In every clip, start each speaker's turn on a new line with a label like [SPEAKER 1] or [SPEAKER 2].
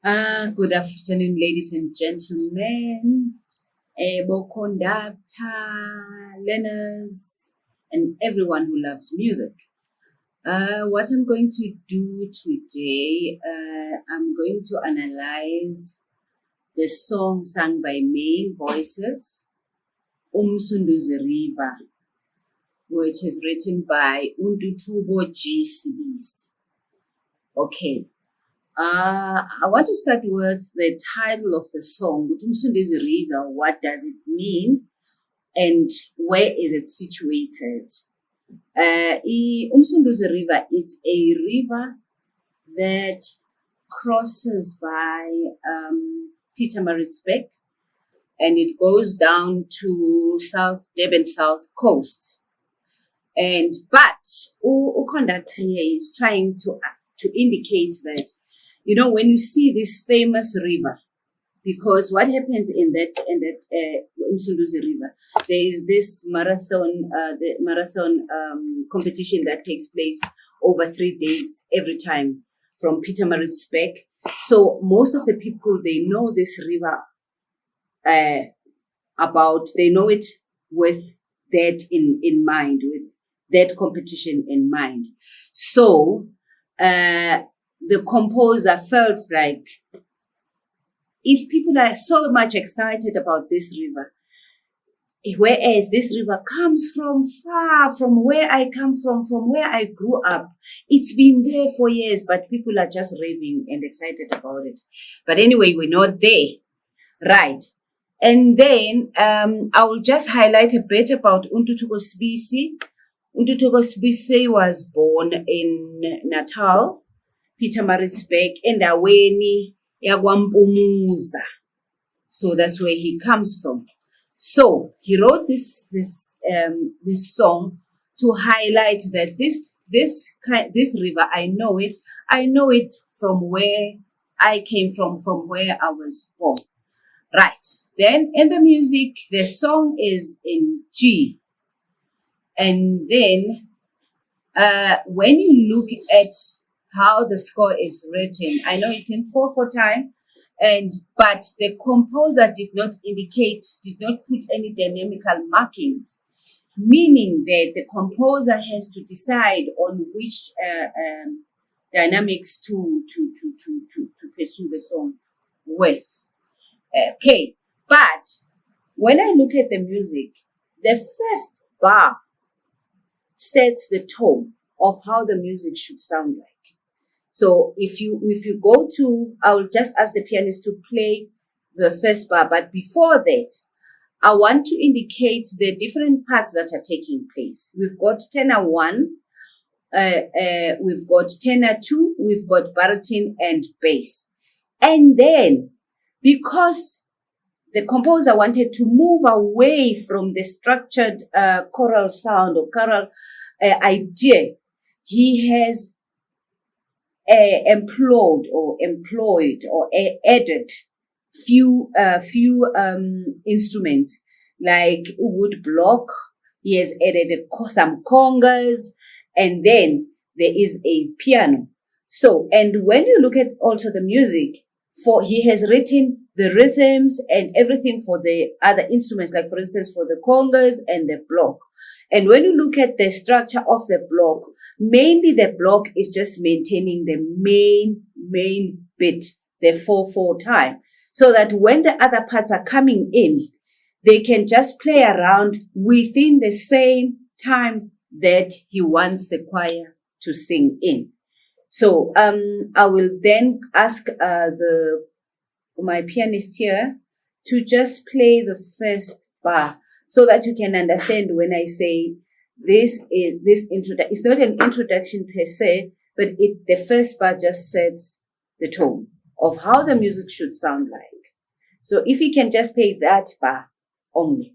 [SPEAKER 1] Good afternoon, ladies and gentlemen, conductor, learners, and everyone who loves music. What I'm going to do today, I'm going to analyze the song sung by male voices, Umsunduzi River, which is written by Ntuthuko G. Sibisi. Okay. I want to start with the title of the song, Umsunduzi River. What does it mean and where is it situated? Umsunduzi River is a river that crosses by Pietermaritzburg and it goes down to South Durban South Coast. But conductor here is trying to indicate that, you know, when you see this famous river, because what happens in that Msunduzi River, there is this marathon competition that takes place over 3 days every time from Pietermaritzburg. So most of the people, they know this river they know it with that in mind, with that competition in mind. So the composer felt like if people are so much excited about this river, whereas this river comes from far from where I come from where I grew up, it's been there for years, but people are just raving and excited about it. But anyway, we're not there, right? And then I will just highlight a bit about Ntuthuko Sibisi. Ntuthuko Sibisi was born in Natal, Pietermaritzburg, endaweni yakwaMpumuza. So that's where he comes from. So he wrote this song to highlight that this river, I know it from where I came from where I was born. Right. Then in the music, the song is in G. And then when you look at how the score is written, I know it's in 4/4 time, but the composer did not put any dynamical markings, meaning that the composer has to decide on which dynamics to pursue the song with. Okay, but when I look at the music, the first bar sets the tone of how the music should sound like. So if you go to, I will just ask the pianist to play the first bar. But before that, I want to indicate the different parts that are taking place. We've got tenor 1, we've got tenor 2, we've got baritone and bass. And then, because the composer wanted to move away from the structured choral sound or choral idea, he has employed or added few instruments like wood block. He has added some congas, and then there is a piano. So, and when you look at also the music, he has written the rhythms and everything for the other instruments, like for instance for the congas and the block. And when you look at the structure of the block, mainly the block is just maintaining the main bit, the 4/4 time, so that when the other parts are coming in, they can just play around within the same time that he wants the choir to sing in. So I will then ask my pianist here to just play the first bar so that you can understand when I say this introduction. It's not an introduction per se, but the first bar just sets the tone of how the music should sound like. So if you can just play that bar only.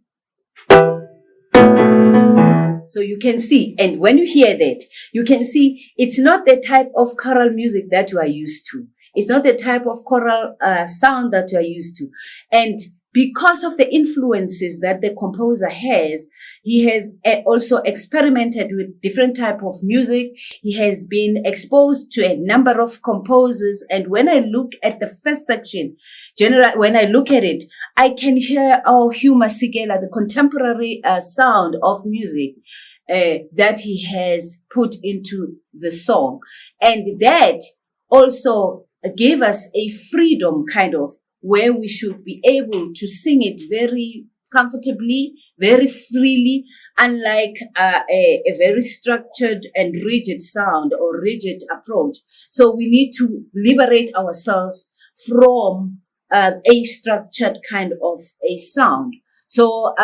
[SPEAKER 1] So you can see, and when you hear that, you can see it's not the type of choral music that you are used to. It's not the type of choral sound that you are used to. And because of the influences that the composer has, he has also experimented with different type of music. He has been exposed to a number of composers. And when I look at the first section, when I look at it, I can hear Hugh Masekela, the contemporary sound of music that he has put into the song. And that also gave us a freedom kind of where we should be able to sing it very comfortably, very freely, unlike a very structured and rigid sound or rigid approach. So we need to liberate ourselves from a structured kind of a sound. So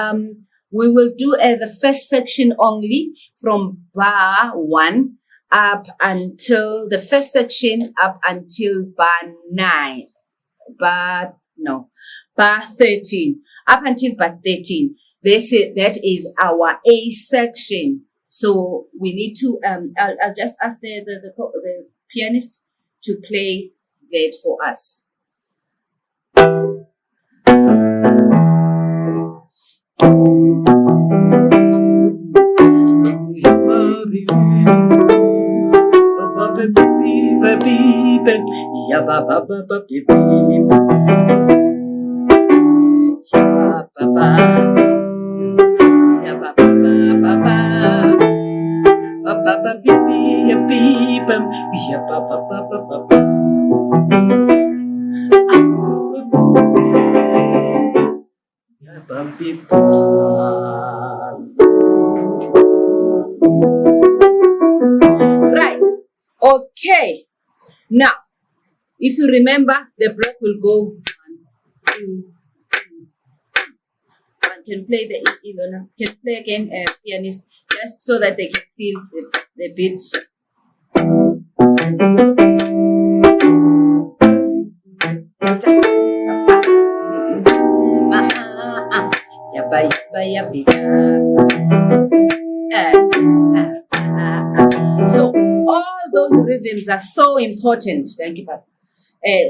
[SPEAKER 1] we will do the first section only from bar 1 up until the first section up until bar 9. Bar 13, up until bar 13. That is our A section. So we need to I'll just ask the pianist to play that for us. Right. Okay. Now, if you remember, the block will go 1, 2, 3. One can play can play again, pianist, just so that they can feel the beats. So all those rhythms are so important. Thank you, Papa.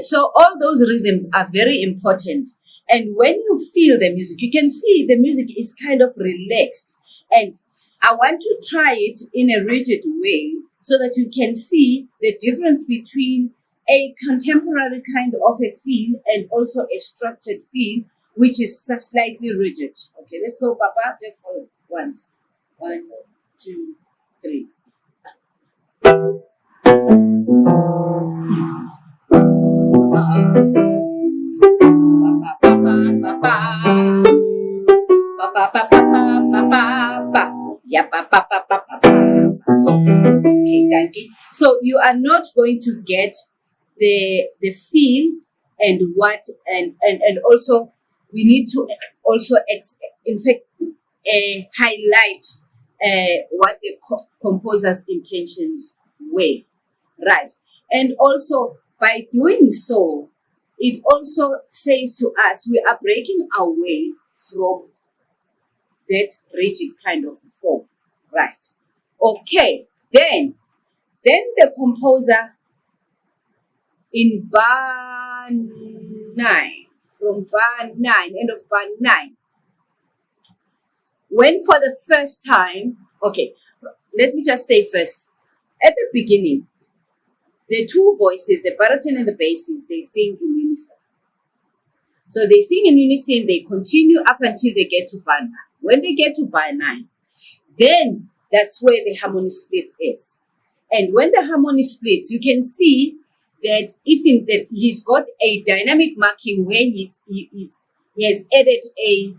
[SPEAKER 1] So all those rhythms are very important. And when you feel the music, you can see the music is kind of relaxed. And I want to try it in a rigid way so that you can see the difference between a contemporary kind of a feel and also a structured feel, which is slightly rigid. Okay, let's go, Papa, just for once. 1, 2, 3. So, okay, thank you. So you are not going to get the feel and what and also we need to also highlight what the composer's intentions were, right? And also by doing so, it also says to us we are breaking away from that rigid kind of form, right? Okay, then the composer in bar 9, from bar 9, end of bar 9, when for the first time, okay, let me just say first, at the beginning, the two voices, the baritone and the basses, they sing in unison. So they sing in unison, they continue up until they get to bar 9. When they get to bar 9, then that's where the harmony split is. And when the harmony splits, you can see that that he's got a dynamic marking where he has added a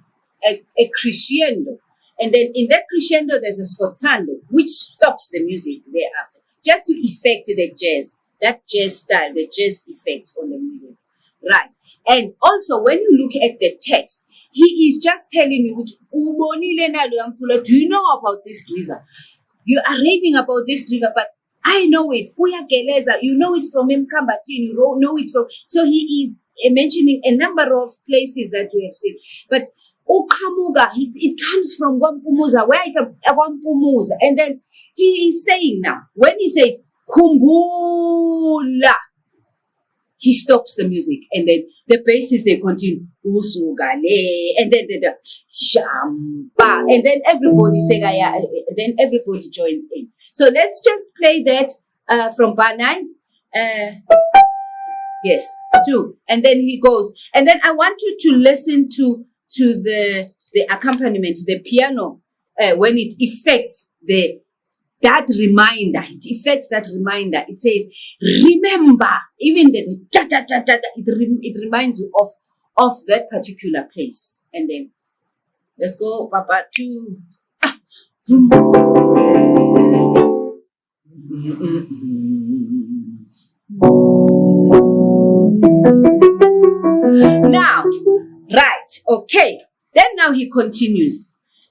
[SPEAKER 1] crescendo. And then in that crescendo, there's a sforzando, which stops the music thereafter, just to effect the jazz, that jazz style, the jazz effect on the music. Right. And also, when you look at the text, he is just telling you, do you know about this river? You are raving about this river, but I know it. You know it from Mkambatin, you know it from... So he is mentioning a number of places that you have seen. But Okamuga, it comes from Wampumuza, where I come, Wampumuza. And then he is saying now, when he says, Kumbula, he stops the music, and then the basses, they continue, Usugale, and then the shamba, and then everybody segaya, then everybody joins in. So let's just play that from bar 9. Yes, 2, and then he goes, and then I want you to listen to the accompaniment, the piano, when it affects that reminder. It affects that reminder. It says, remember, even the cha cha cha cha. It reminds you of that particular place. And then let's go, Papa, to. Now, right, okay. Then now he continues,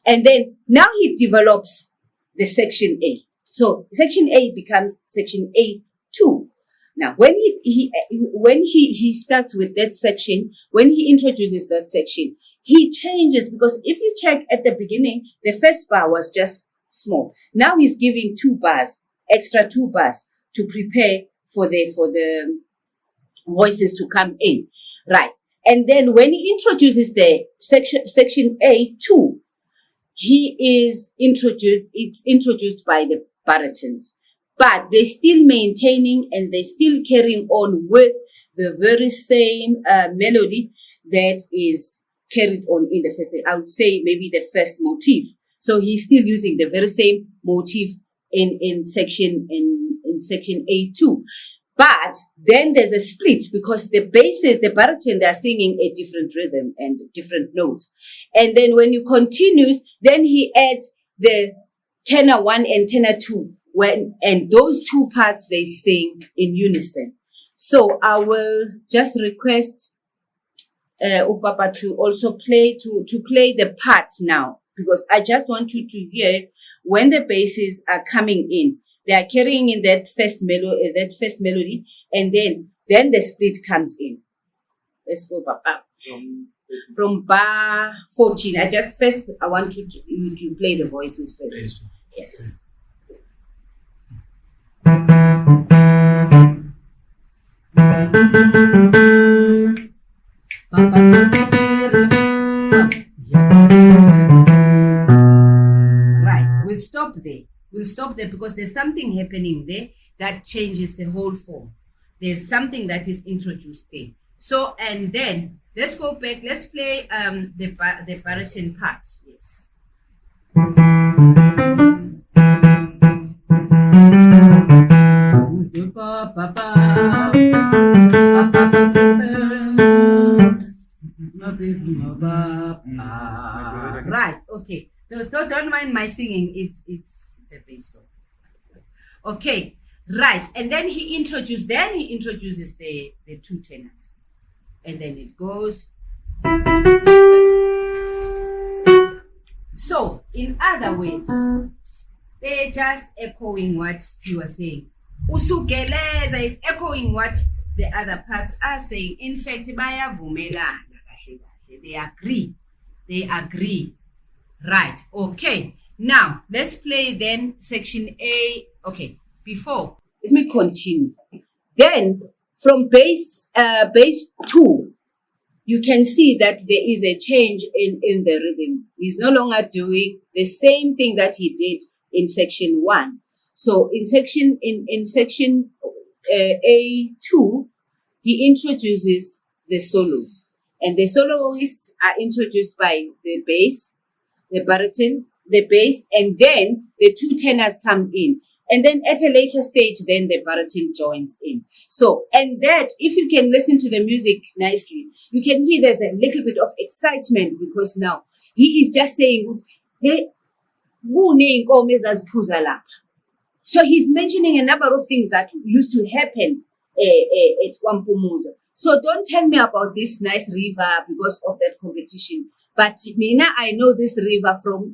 [SPEAKER 1] and then now he develops the section A. So section A becomes section A2. Now, when he starts with that section, when he introduces that section, he changes, because if you check at the beginning, the first bar was just small. Now he's giving 2 bars, extra 2 bars to prepare for the voices to come in, right? And then when he introduces the section A2, it's introduced by the baritons, but they're still maintaining and they're still carrying on with the very same melody that is carried on in the first, I would say maybe the first motif. So he's still using the very same motif in section A2. But then there's a split, because the basses, the baritone, they're singing a different rhythm and different notes. And then when you continues, then he adds the tenor 1 and tenor 2, and those 2 parts, they sing in unison. So I will just request Upapa to also play the parts now, because I just want you to hear when the basses are coming in. They are carrying in that first melody, and then the split comes in. Let's go back from bar 14. I want you to play the voices first. Yes. Right, we'll stop there. We'll stop there because there's something happening there that changes the whole form. There's something that is introduced there. So, and then let's go back. Let's play the baritone part. Yes. Right. Okay. Don't mind my singing. It's a bass song. Okay. Right. And then he introduces the 2 tenors. And then it goes. So, in other words, they're just echoing what you are saying. Usugeleza is echoing what the other parts are saying. In fact, they agree. Right. Okay. Now, let's play then section A. Okay. Before, let me continue. Then, from bass 2, you can see that there is a change in the rhythm. He's no longer doing the same thing that he did in section 1. So in section A2, he introduces the solos, and the soloists are introduced by the bass, the baritone, the bass, and then the 2 tenors come in. And then at a later stage, then the baritone joins in. So, and that, if you can listen to the music nicely, you can hear there's a little bit of excitement, because now he is just saying, so he's mentioning a number of things that used to happen at Kwampumuza. So don't tell me about this nice river because of that competition. But Mina, I know this river from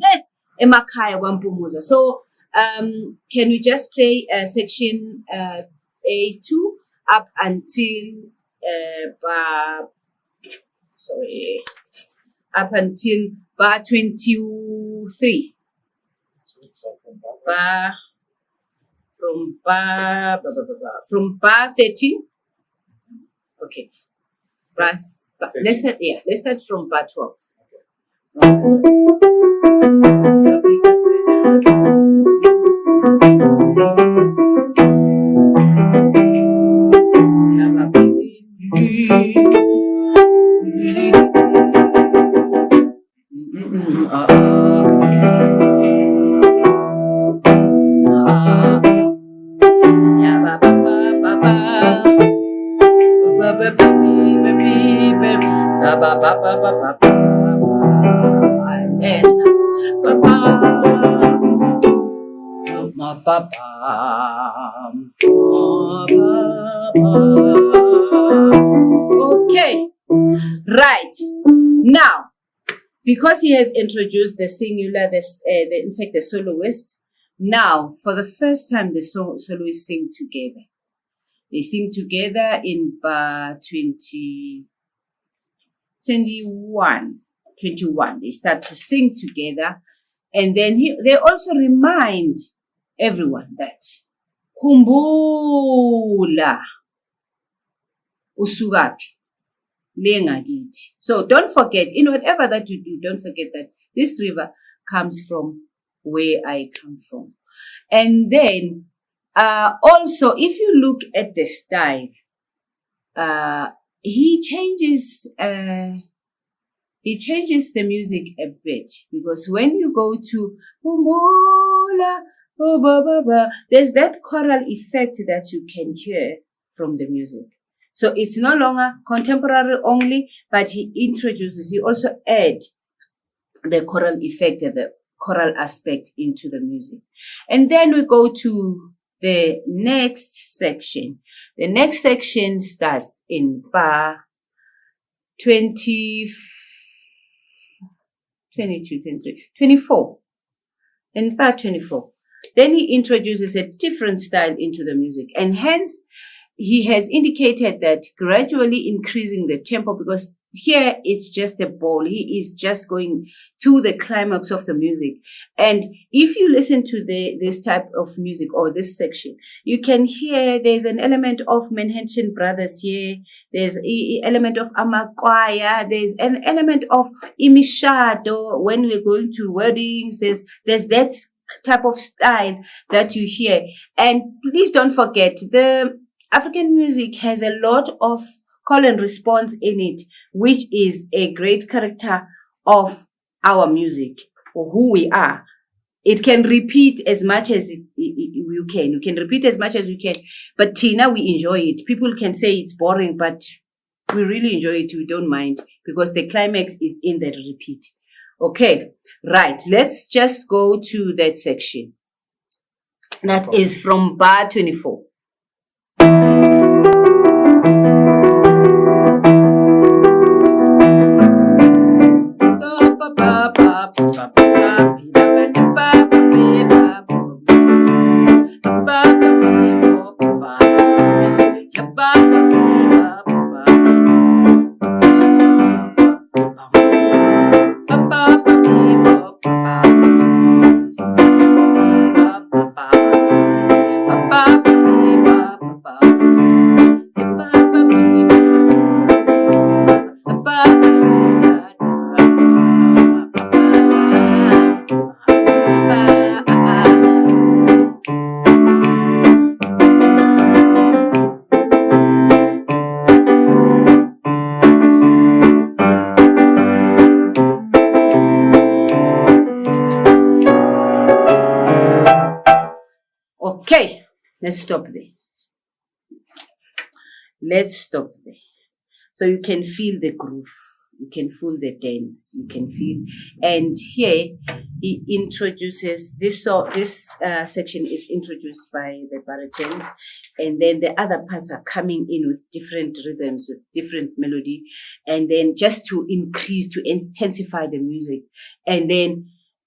[SPEAKER 1] Emakaya Kwampumuza. So can we just play section A2 up until up until bar 23. From bar 13 Okay. Let's start from bar 12. And then okay, right now, because he has introduced the singular, in fact, the soloists. Now, for the first time, the soloists sing together. They sing together in bar 21. They start to sing together. And then they also remind everyone that Kumbula Usugapi Lengagiti. So don't forget, in whatever that you do, don't forget that this river comes from where I come from. And then also, if you look at the style, he changes the music a bit, because when you go to there's that choral effect that you can hear from the music. So it's no longer contemporary only, but he also add the choral effect and the choral aspect into the music. And then we go to the next section. The next section starts in bar 24. In bar 24. Then he introduces a different style into the music. And hence, he has indicated that gradually increasing the tempo, because here it's just a ball. He is just going to the climax of the music. And if you listen to this type of music or this section, you can hear there's an element of Manhattan Brothers here. There's an element of Amakwaya. There's an element of Imishado when we're going to weddings. There's that type of style that you hear. And please don't forget, the African music has a lot of call and response in it, which is a great character of our music, or who we are. It can repeat as much as you can. You can repeat as much as you can. But Tina, we enjoy it. People can say it's boring, but we really enjoy it. We don't mind, because the climax is in the repeat. Okay, right. Let's just go to that section. That is from bar 24. Okay, let's stop there. So you can feel the groove, you can feel the dance, you can feel. And here he introduces this section is introduced by the baritones, and then the other parts are coming in with different rhythms, with different melody, and then just to increase, to intensify the music.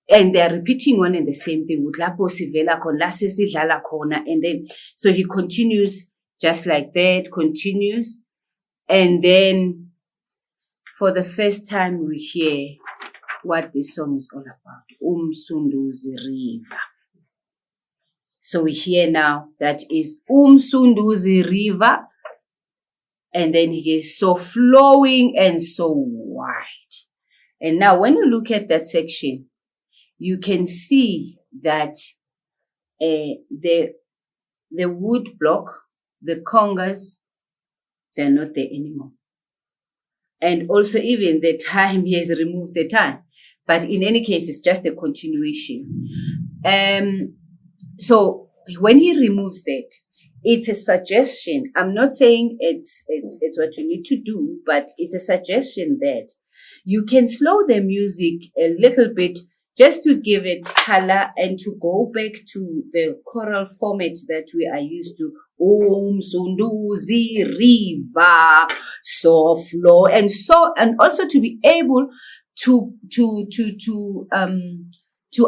[SPEAKER 1] And they're repeating one and the same thing. And then, so he continues just like that, continues. And then, for the first time, we hear what this song is all about. Umsunduzi River. So we hear now that is Umsunduzi River. And then he is so flowing and so wide. And now when you look at that section, you can see that the wood block, the congas, they're not there anymore. And also even the time, he has removed the time. But in any case, it's just a continuation. So when he removes that, it's a suggestion. I'm not saying it's what you need to do, but it's a suggestion that you can slow the music a little bit just to give it color and to go back to the choral format that we are used to. Umsunduzi River, so flow, and also to be able to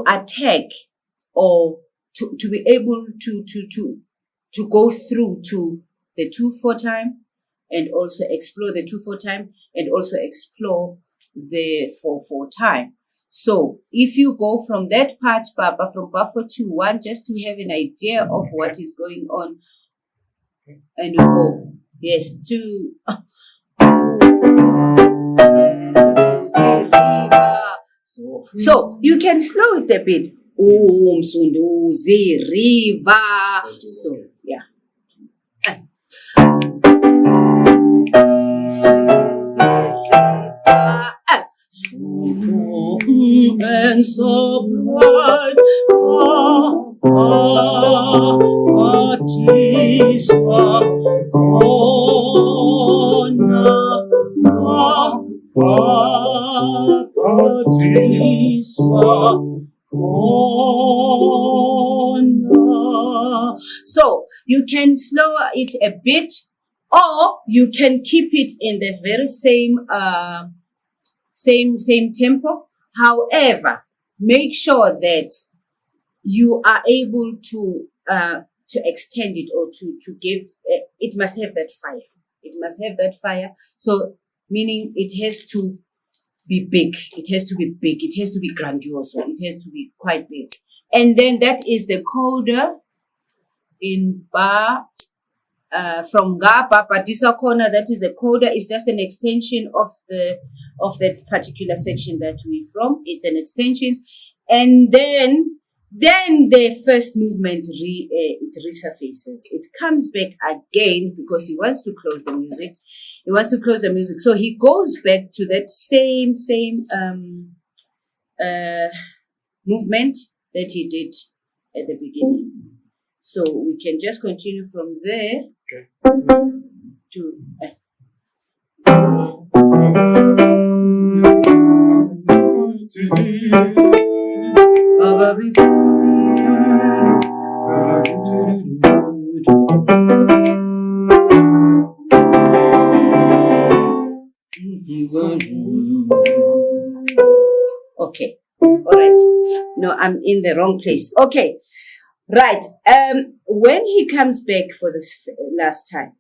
[SPEAKER 1] attack or to be able to go through to the 2/4 time and also explore the 2/4 time and also explore the 4/4 time. So if you go from that part, Papa, from buffer to 1, just to have an idea of what is going on, and you go, yes, to so you can slow it a bit. Msunduzi River. So yeah. And so bright, so you can slower it a bit, or you can keep it in the very same tempo. However, make sure that you are able to extend it or to give. It must have that fire. It must have that fire. So meaning it has to be big. It has to be big. It has to be grandiose. It has to be quite big. And then that is the coda in ba. From ga Papa Disa corner, that is the coda. Is just an extension of that particular section that we're from. It's an extension, and then the first movement it resurfaces. It comes back again because he wants to close the music. He wants to close the music, so he goes back to that same movement that he did at the beginning. So we can just continue from there. Okay. To okay. All right. No, I'm in the wrong place. Okay. Right. When he comes back for this last time,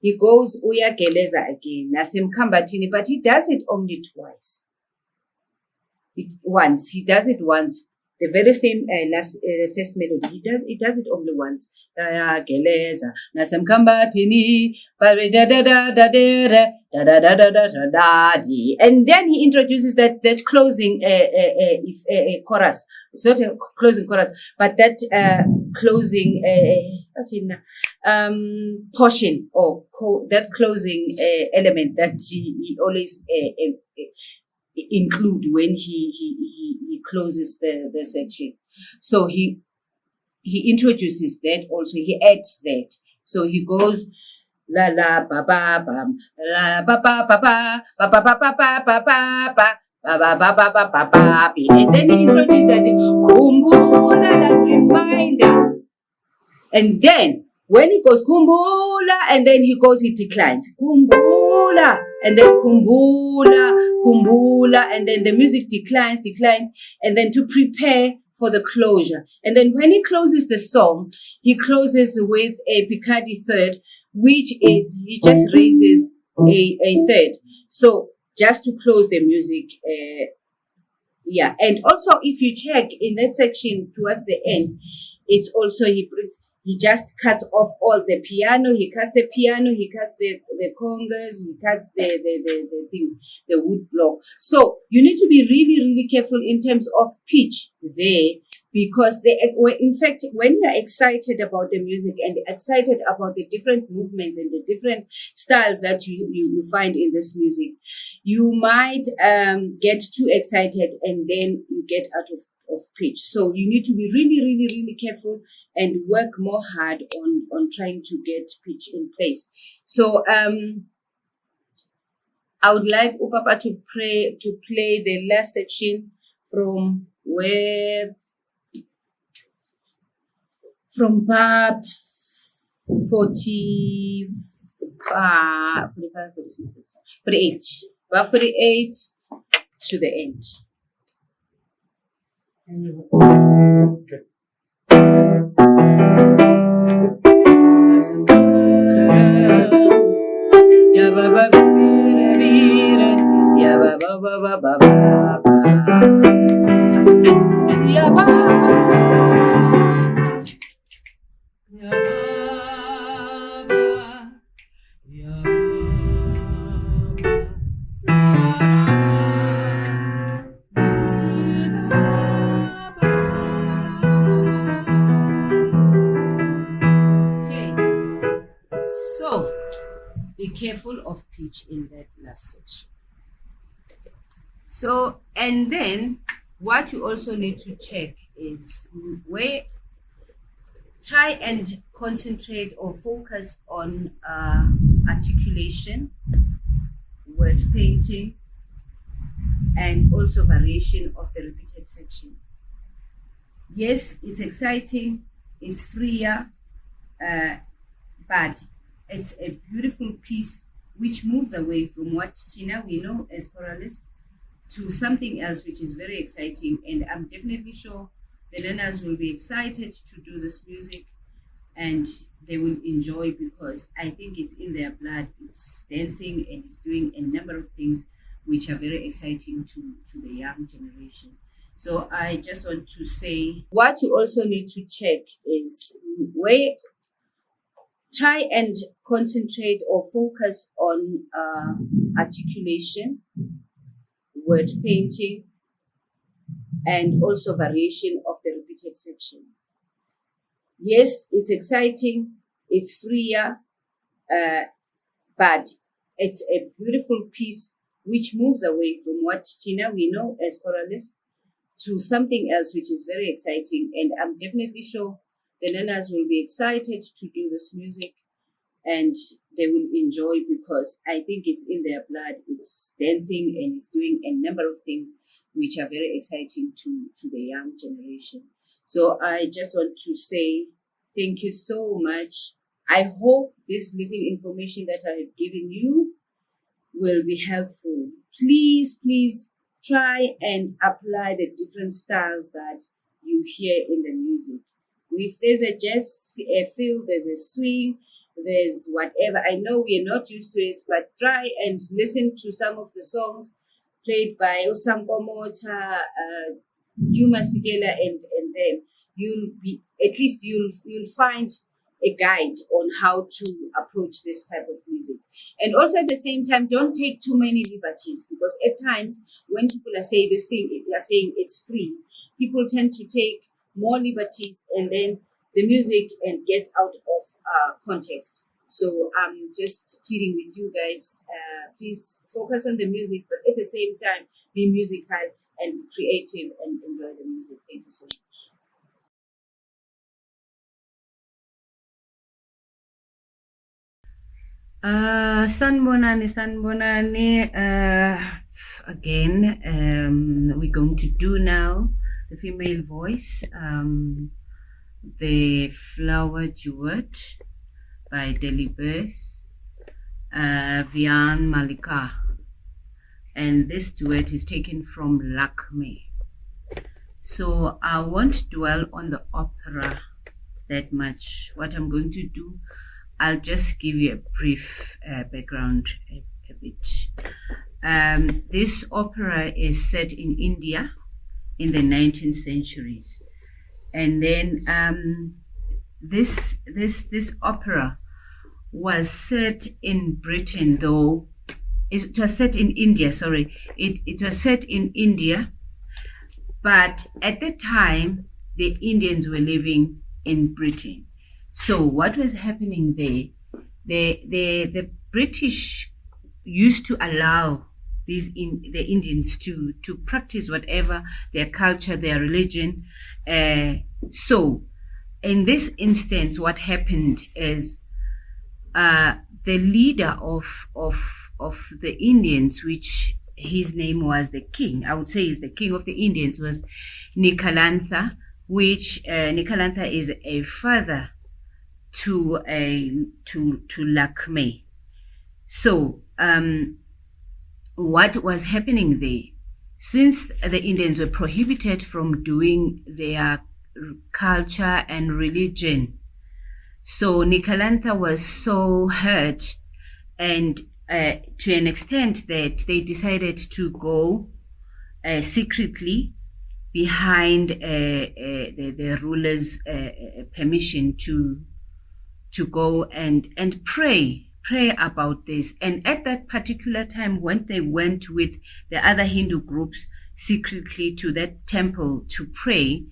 [SPEAKER 1] he goes uyageleza again, nasemkhambathini, but he does it only twice. He does it once. The very same first melody. He does it only once. Uyageleza nasemkhambathini, and then he introduces that closing chorus. It's not a closing chorus, but that closing portion or that closing element that he always include when he closes the section. So he introduces that also. He adds that. So he goes la la ba ba bam la ba ba ba ba ba ba ba ba ba ba ba ba. And then he introduced that kumbula, that reminder. And then when he goes kumbula, and then he declines kumbula, and then kumbula, and then the music declines, and then to prepare for the closure. And then when he closes the song, he closes with a Picardy third, which is he just raises a third. So just to close the music, yeah. And also, if you check in that section towards the end, it's also he brings he just cuts off all the piano. He cuts the piano. He cuts the congas. He cuts the thing, the wood block. So you need to be really, really careful in terms of pitch there, because in fact, when you're excited about the music and excited about the different movements and the different styles that you find in this music, you might get too excited and then you get out of pitch. So you need to be really, really, really careful and work more hard on trying to get pitch in place. So I would like Upapa to play the last section from bar 48. Bar 48 to the end.
[SPEAKER 2] Okay.
[SPEAKER 1] Be careful of pitch in that last section. So, and then what you also need to check is try and concentrate or focus on articulation, word painting, and also variation of the repeated sections. Yes, it's exciting, it's freer, but it's a beautiful piece which moves away from what Tina we know as choralists to something else which is very exciting. And I'm definitely sure the learners will be excited to do this music and they will enjoy, because I think it's in their blood. It's dancing and it's doing a number of things which are very exciting to the young generation. So I just want to say, what you also need to check is try and concentrate or focus on articulation, word painting, and also variation of the repeated sections. Yes, it's exciting, it's freer, but it's a beautiful piece which moves away from what Tina we know as choralists to something else which is very exciting. And I'm definitely sure the learners will be excited to do this music and they will enjoy, because I think it's in their blood. It's dancing and it's doing a number of things which are very exciting to the young generation. So I just want to say thank you so much. I hope this little information that I have given you will be helpful. Please, please try and apply the different styles that you hear in the music. If there's a jazz feel, there's a swing, there's whatever. I know we are not used to it, but try and listen to some of the songs played by Osanko Mota, Juma Sigela, and them. You'll find a guide on how to approach this type of music. And also at the same time, don't take too many liberties, because at times when people are saying this thing, they are saying it's free. People tend to take more liberties and then the music and gets out of context. So I'm just pleading with you guys, please focus on the music, but at the same time, be musical and be creative and enjoy the music. Thank you so much. Sanbonani. Again, we're going to do now the female voice, the Flower Duet by Delibes, Vian Malika. And this duet is taken from Lakme. So I won't dwell on the opera that much. What I'm going to do, I'll just give you a brief background a bit. This opera is set in India in the 19th centuries. And then this opera was set in Britain, though it was set in India. Sorry, it was set in India, but at the time the Indians were living in Britain. So what was happening there? The British used to allow the Indians to practice whatever their culture, their religion. So in this instance, what happened is the leader of the Indians, which his name was the king, I would say is the king of the Indians, was Nikalantha, which Nikalantha is a father to Lakme. So what was happening there? Since the Indians were prohibited from doing their culture and religion, so Nikalantha was so hurt, and to an extent that they decided to go secretly behind the ruler's permission to go and pray about this. And at that particular time, when they went with the other Hindu groups secretly to that temple to pray,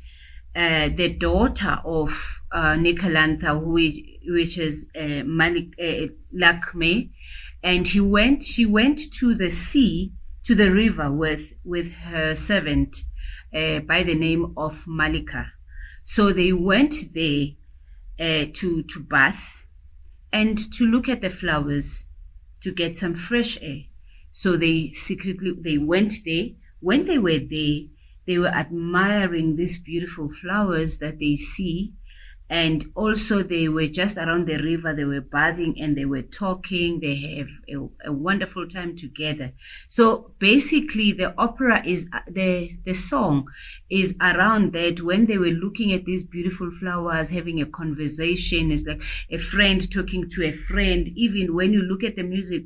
[SPEAKER 1] the daughter of Nikalantha, which is Lakme, and she went to the sea, to the river with her servant by the name of Malika. So they went there to bath and to look at the flowers, to get some fresh air. So they went there. When they were there, they were admiring these beautiful flowers that they see. And also they were just around the river, they were bathing and they were talking. They have a wonderful time together. So basically the opera is, the song is around that, when they were looking at these beautiful flowers, having a conversation. It's like a friend talking to a friend. Even when you look at the music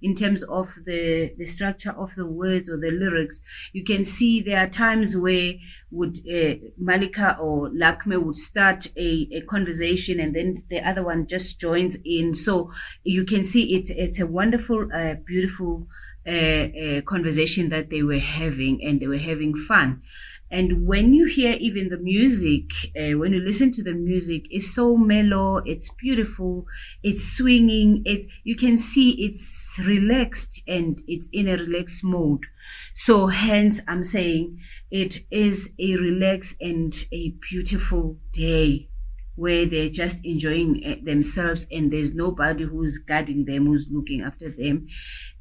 [SPEAKER 1] in terms of the structure of the words or the lyrics, you can see there are times where Malika or Lakme would start a conversation and then the other one just joins in. So you can see it's a wonderful, beautiful conversation that they were having, and they were having fun. And when you hear even the music, when you listen to the music, it's so mellow, it's beautiful, it's swinging, you can see it's relaxed and it's in a relaxed mode. So hence I'm saying it is a relaxed and a beautiful day where they're just enjoying themselves, and there's nobody who's guarding them, who's looking after them.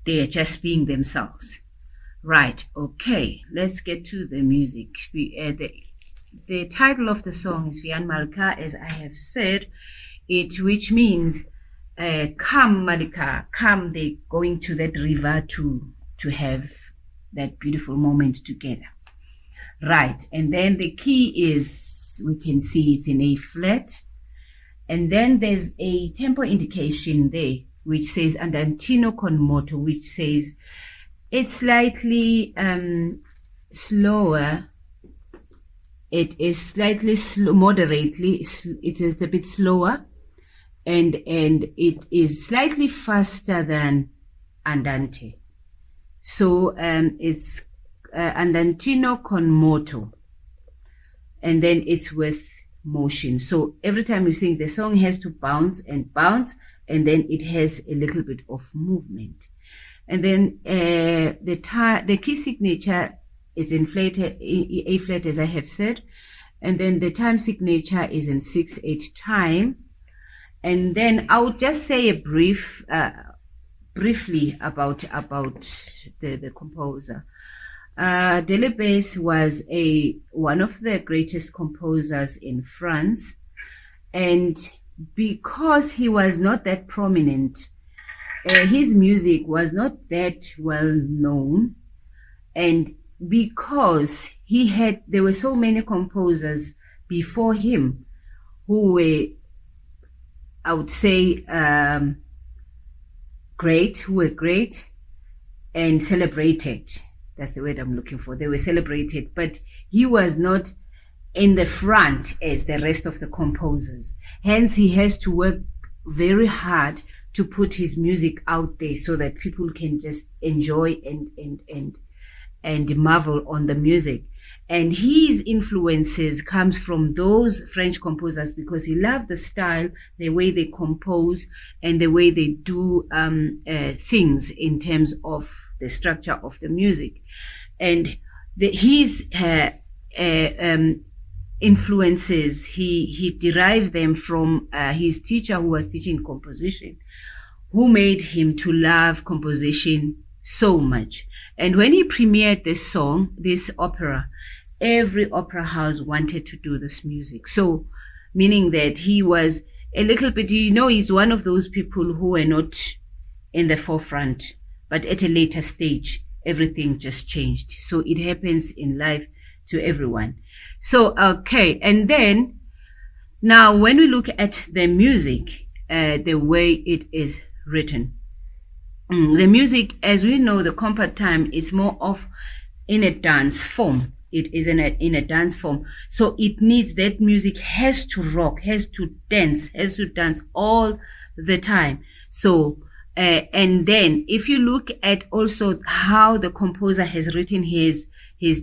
[SPEAKER 1] They're just being themselves. Right, okay, let's get to the music. The title of the song is Vian Malika, as I have said, which means come Malika, come. They're going to that river to have that beautiful moment together. Right, and then the key is, we can see it's in A flat, and then there's a tempo indication there which says andantino con moto, which says it's slightly slower. It is slightly moderately. It is a bit slower, and it is slightly faster than andante. So it's andantino con moto, and then it's with motion. So every time you sing, the song has to bounce and bounce, and then it has a little bit of movement. And then the key signature is in A flat, as I have said, and then the time signature is in 6/8 time. And then I would just say briefly about the composer. Delibes was one of the greatest composers in France, and because he was not that prominent, his music was not that well known, and because there were so many composers before him who were, I would say, great and celebrated. That's the word I'm looking for. They were celebrated, but he was not in the front as the rest of the composers. Hence, he has to work very hard to put his music out there so that people can just enjoy and marvel on the music. And his influences comes from those French composers because he loved the style, the way they compose, and the way they do things in terms of the structure of the music. And his influences, he derives them from his teacher who was teaching composition, who made him to love composition so much. And when he premiered this opera, every opera house wanted to do this music. So, meaning that he was a little bit, he's one of those people who were not in the forefront, but at a later stage, everything just changed. So it happens in life to everyone. So, okay. And then now when we look at the music, the way it is written, the music, as we know, the compact time is more of in a dance form. It is in a dance form. So it needs that music has to rock, has to dance all the time. So, and then if you look at also how the composer has written his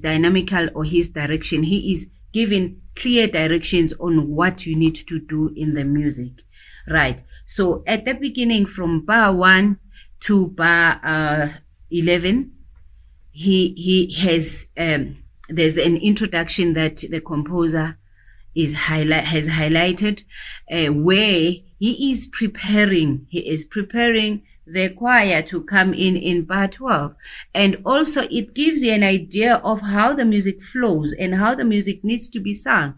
[SPEAKER 1] dynamical or his direction, he is giving clear directions on what you need to do in the music, right? So at the beginning, from bar 1 to bar 11, he has there's an introduction that the composer has highlighted, where he is preparing the choir to come in bar 12. And also it gives you an idea of how the music flows and how the music needs to be sung.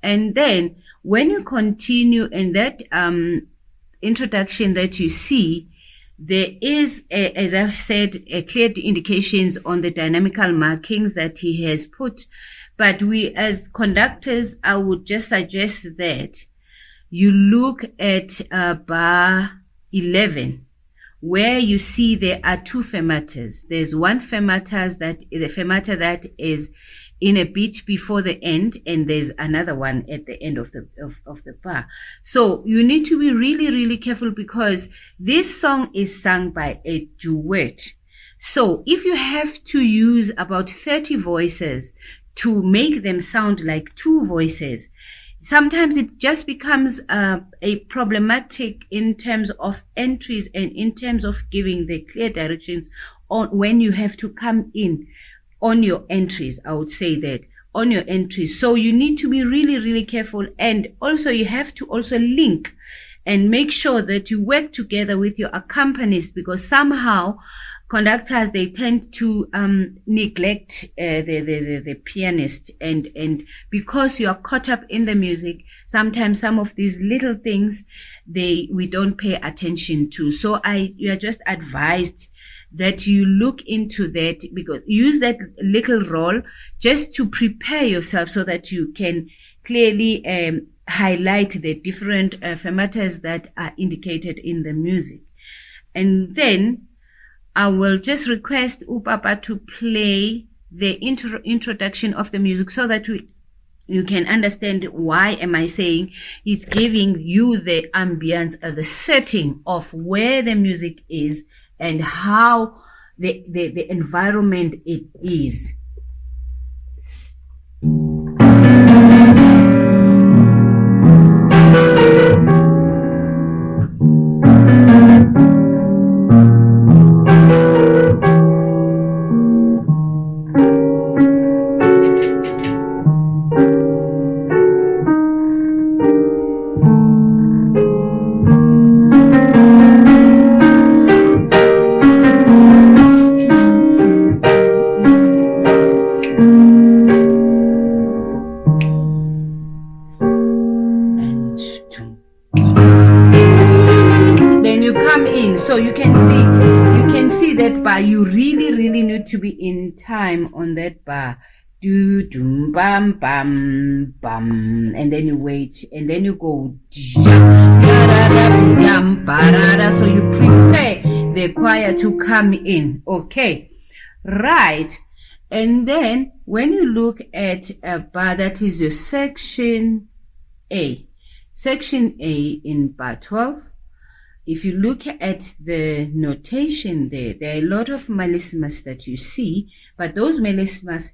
[SPEAKER 1] And then when you continue in that introduction that you see, there is, as I've said, clear indications on the dynamical markings that he has put. But we, as conductors, I would just suggest that you look at bar 11, where you see there are two fermatas. There's one fermata that is in a beat before the end, and there's another one at the end of the bar. So you need to be really, really careful because this song is sung by a duet. So if you have to use about 30 voices to make them sound like two voices, sometimes it just becomes a problematic in terms of entries and in terms of giving the clear directions on when you have to come in on your entries. I would say that on your entries. So you need to be really, really careful. And also you have to also link and make sure that you work together with your accompanist, because somehow conductors, they tend to neglect the pianist, and because you are caught up in the music, sometimes some of these little things we don't pay attention to. So you are just advised that you look into that, because use that little role just to prepare yourself so that you can clearly highlight the different fermatas that are indicated in the music. And then I will just request Upapa to play the introduction of the music so that you can understand why am I saying it's giving you the ambience, the setting of where the music is and how the environment it is. So you can see that bar. You really need to be in time on that bar. Do dum bam bam bam, and then you wait, and then you go. So you prepare the choir to come in. Okay, right. And then when you look at a bar, that is your section A. Section A in bar 12, if you look at the notation there are a lot of melismas that you see, but those melismas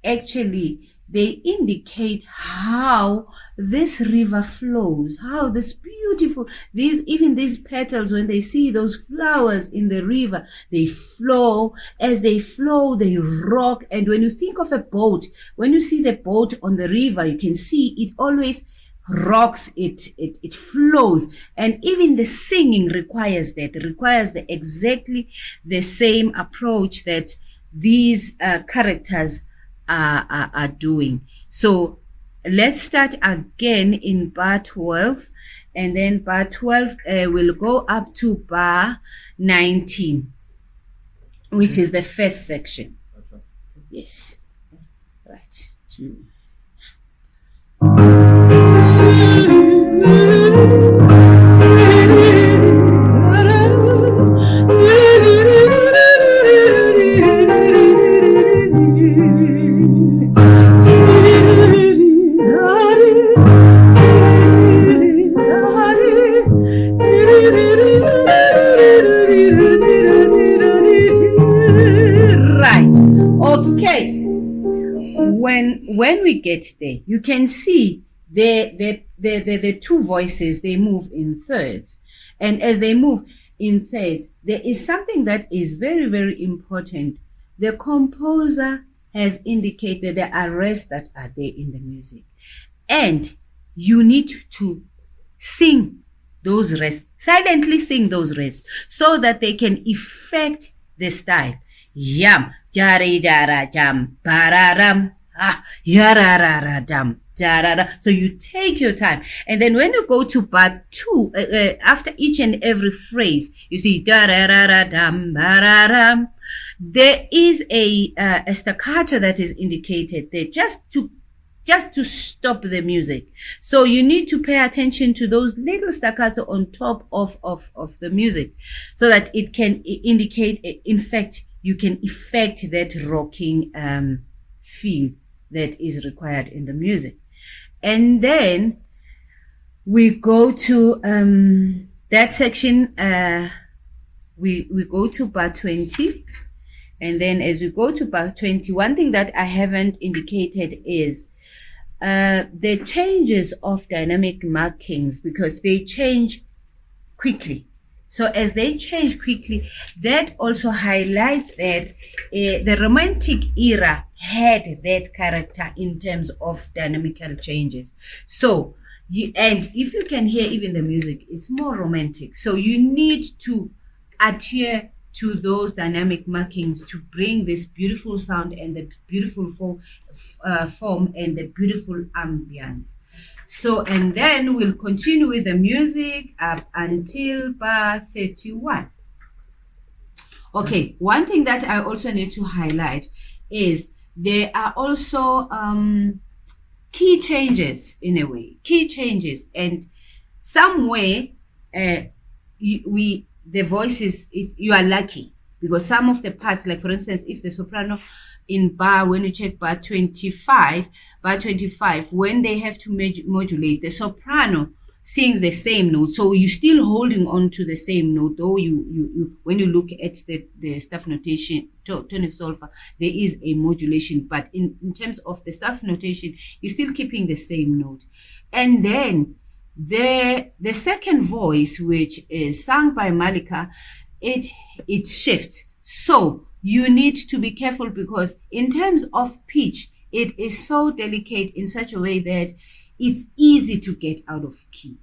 [SPEAKER 1] actually, they indicate how this river flows, how this beautiful, even these petals, when they see those flowers in the river, they flow. As they flow, they rock. And when you think of a boat, when you see the boat on the river, you can see it always rocks, it flows. And even the singing requires that. It requires exactly the same approach that these characters are doing. So let's start again in bar 12, and then bar 12 will go up to bar 19, which is the first section. Yes. Right. When we get there, you can see the two voices, they move in thirds. And as they move in thirds, there is something that is very, very important. The composer has indicated there are rests that are there in the music. And you need to sing those rests, silently sing those rests, so that they can affect the style. Yam, jari jara jam, pararam. Yarararadam. So you take your time. And then when you go to part 2, after each and every phrase, you see dararadam, bararam. There is a staccato that is indicated there just to stop the music. So you need to pay attention to those little staccato on top of the music, so that it can indicate, in fact, you can effect that rocking feel that is required in the music. And then we go to that section, we go to bar 20. And then as we go to bar 20, one thing that I haven't indicated is the changes of dynamic markings, because they change quickly. So as they change quickly, that also highlights that the Romantic era had that character in terms of dynamical changes. So, and if you can hear even the music, it's more romantic. So you need to adhere to those dynamic markings to bring this beautiful sound and the beautiful form and the beautiful ambience. So, and then we'll continue with the music up until bar 31. Okay, one thing that I also need to highlight is there are also key changes in a way, and somewhere the voices, you are lucky, because some of the parts, like for instance, if the soprano in bar, when you check bar 25, when they have to modulate, the soprano sings the same note, so you're still holding on to the same note, though you when you look at the staff notation, tonic solfa, there is a modulation, but in terms of the staff notation, you're still keeping the same note. And then the second voice, which is sung by Malika, it shifts. So you need to be careful, because in terms of pitch, it is so delicate in such a way that it's easy to get out of key.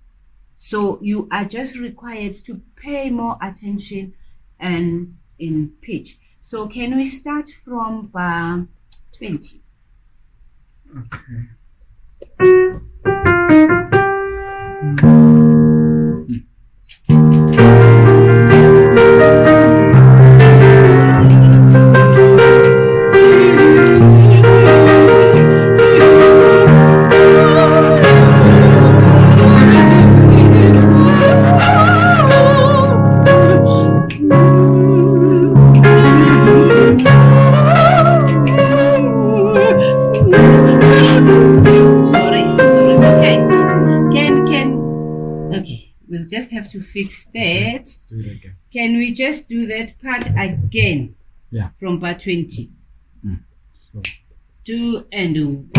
[SPEAKER 1] So you are just required to pay more attention and in pitch. So can we start from bar 20?
[SPEAKER 2] Okay.
[SPEAKER 1] have to fix that.
[SPEAKER 2] Do it again.
[SPEAKER 1] Can we just do that part again?
[SPEAKER 2] Yeah.
[SPEAKER 1] From bar 20.
[SPEAKER 2] So,
[SPEAKER 1] Do and do.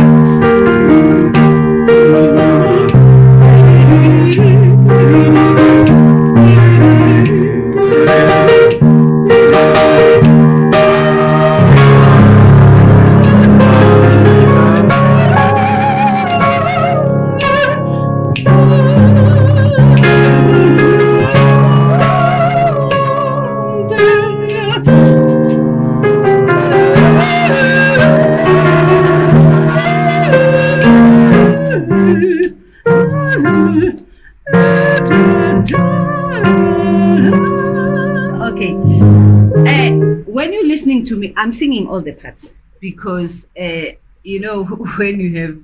[SPEAKER 1] Okay. When you're listening to me, I'm singing all the parts because, you know, when you have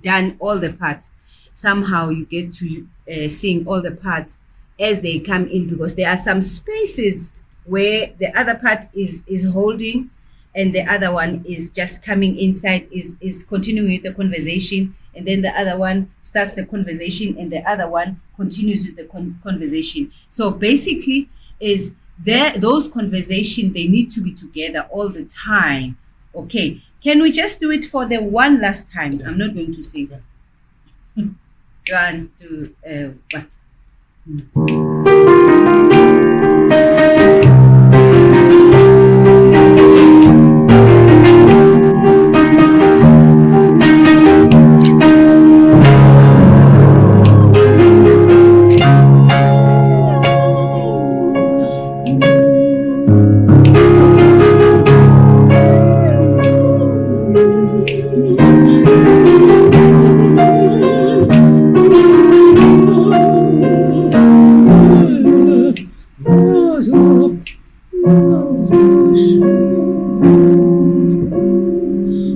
[SPEAKER 1] done all the parts, somehow you get to sing all the parts as they come in, because there are some spaces where the other part is holding and the other one is just coming inside, is continuing with the conversation, and then the other one starts the conversation and the other one continues with the conversation. So basically is there, those conversations, they need to be together all the time. Okay, can we just do it for the one last time?
[SPEAKER 2] Yeah.
[SPEAKER 1] I'm not going to sing.
[SPEAKER 2] Yeah.
[SPEAKER 1] 1, 2, 1.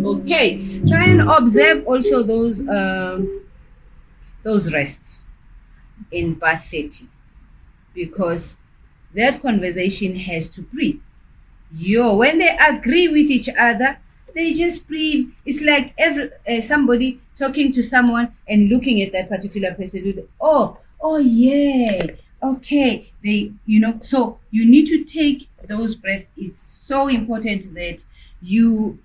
[SPEAKER 1] Okay, try and observe also those rests in bar 30, because that conversation has to breathe. When they agree with each other, they just breathe. It's like somebody talking to someone and looking at that particular person. Oh yeah, okay. So you need to take those breaths. It's so important that you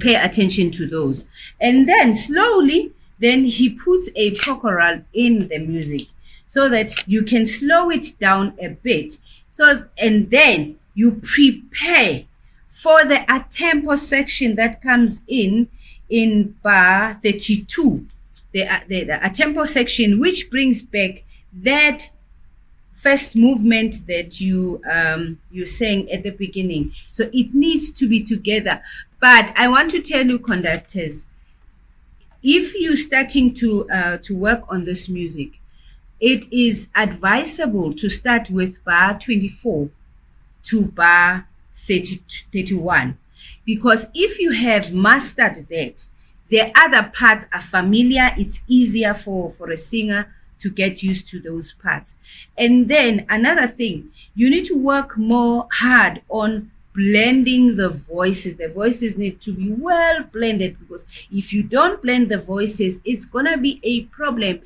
[SPEAKER 1] pay attention to those. And then slowly, then he puts a choral in the music so that you can slow it down a bit. So, and then you prepare for the a-tempo section that comes in bar 32. The a-tempo section, which brings back that first movement that you sang at the beginning. So it needs to be together. But I want to tell you, conductors, if you're starting to work on this music, it is advisable to start with bar 24 to bar 31. Because if you have mastered that, the other parts are familiar. It's easier for a singer to get used to those parts. And then another thing, you need to work more hard on blending the voices. The voices need to be well blended, because if you don't blend the voices, it's gonna be a problem.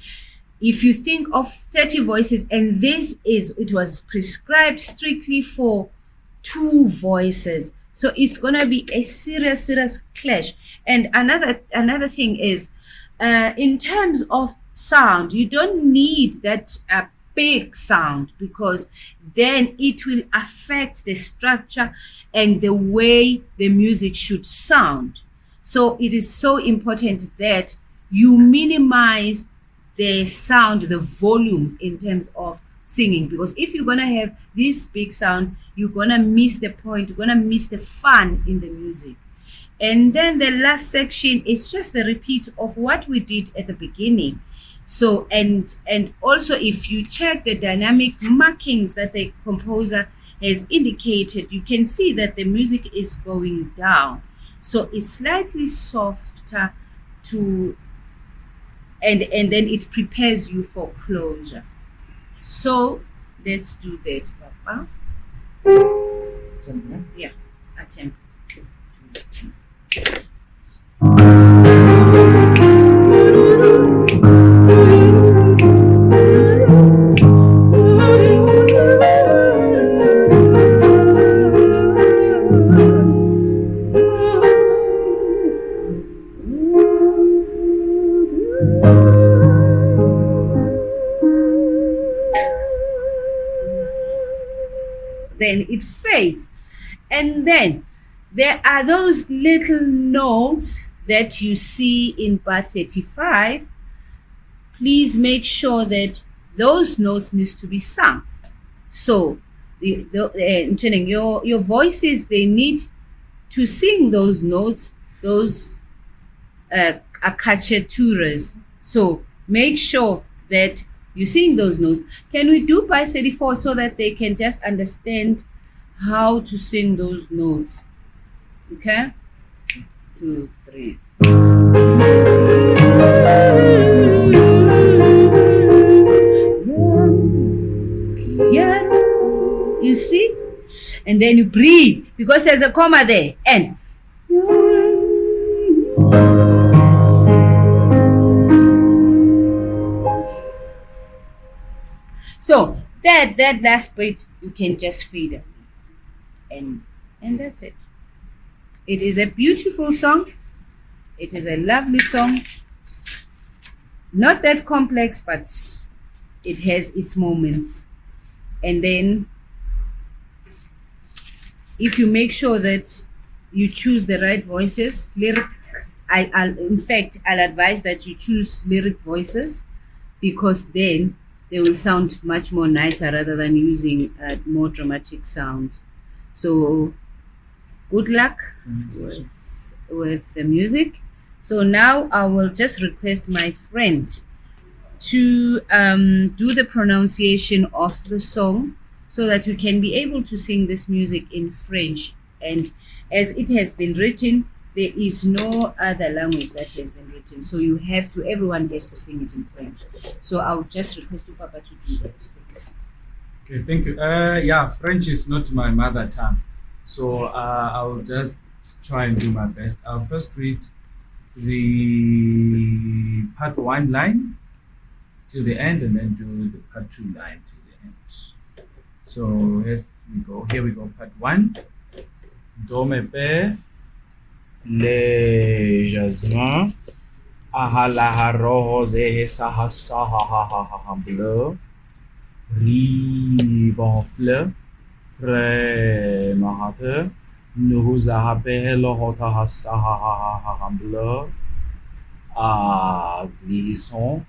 [SPEAKER 1] If you think of 30 voices, and it was prescribed strictly for 2 voices, so it's gonna be a serious clash. And another thing is, in terms of sound, you don't need that big sound, because then it will affect the structure and the way the music should sound. So it is so important that you minimize the sound, the volume in terms of singing, because if you're gonna have this big sound, you're gonna miss the point, you're gonna miss the fun in the music. And then the last section is just a repeat of what we did at the beginning. So, and also if you check the dynamic markings that the composer has indicated, you can see that the music is going down. So it's slightly softer and then it prepares you for closure. So let's do that, Papa. Yeah, attempt. then it fades. And then there are those little notes that you see in bar 35. Please make sure that those notes needs to be sung. So your voices, they need to sing those notes, those acacciaturas. So make sure that you sing those notes. Can we do by 34 so that they can just understand how to sing those notes? Okay? 2, 3. You see? And then you breathe because there's a comma there. And so that last bit you can just feed and that's it. It is a beautiful song. It is a lovely song. Not that complex, but it has its moments. And then if you make sure that you choose the right voices, I'll advise that you choose lyric voices, because then they will sound much more nicer rather than using more dramatic sounds. So good luck with the music. So now I will just request my friend to do the pronunciation of the song so that you can be able to sing this music in French. And as it has been written, there is no other language that has been written. So everyone has to sing it in French. So I'll just request you, Papa, to do that. Thanks.
[SPEAKER 2] Okay, thank you. Yeah, French is not my mother tongue. So I'll just try and do my best. I'll first read the part 1 line till the end, and then do the part 2 line till the end. So here we go. Part 1. Do me père, le jasmin, ahalaha rose saha bleu, rive en fleur, frais mahate, nous appelle hota saha bleu, glissons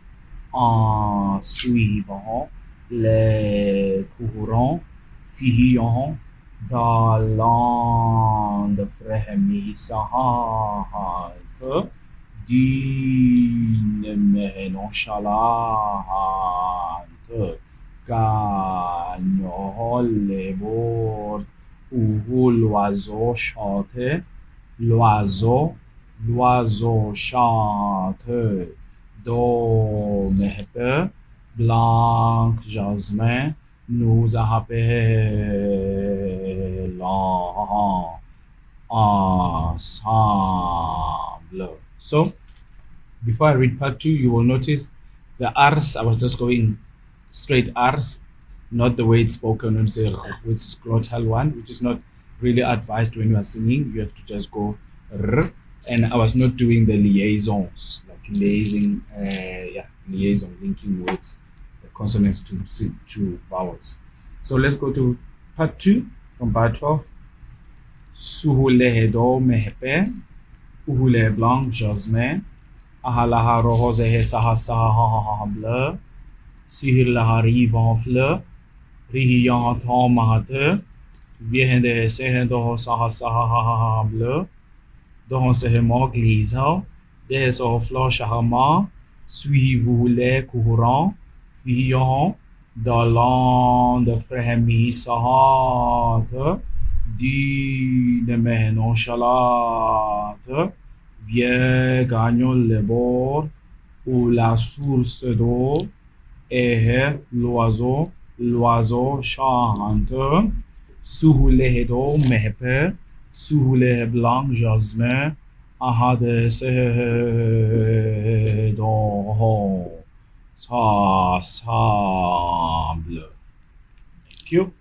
[SPEAKER 2] en suivant les courants fuyants dans l'onde frémissante d'une nonchalante gagnant les bords où l'oiseau chante, l'oiseau chante. Do mehpe, blanc jasmin, nous appelons ensemble. So, before I read part 2, you will notice the R's. I was just going straight R's, not the way it's spoken, which is glottal one, which is not really advised when you are singing. You have to just go R. And I was not doing the liaisons, like liaison, linking words, the consonants to vowels. So let's go to part 2 from bar 12. Suhule do mehpe, uhule blanc jasmin, ahalaha rose saha bleu, sihir laha rive en fleur, rihiyan en mahate, viehende sehendo saha bleu. Dans ce mot glissant, des offleurs charmants, suivez-vous les courants, fuyant dans l'onde frémissante d'une main nonchalante, viens gagnons le bord où la source d'eau est l'oiseau chante, sous les dos mehpe, sous les blancs jasmin, ahade se don ensemble. Thank you.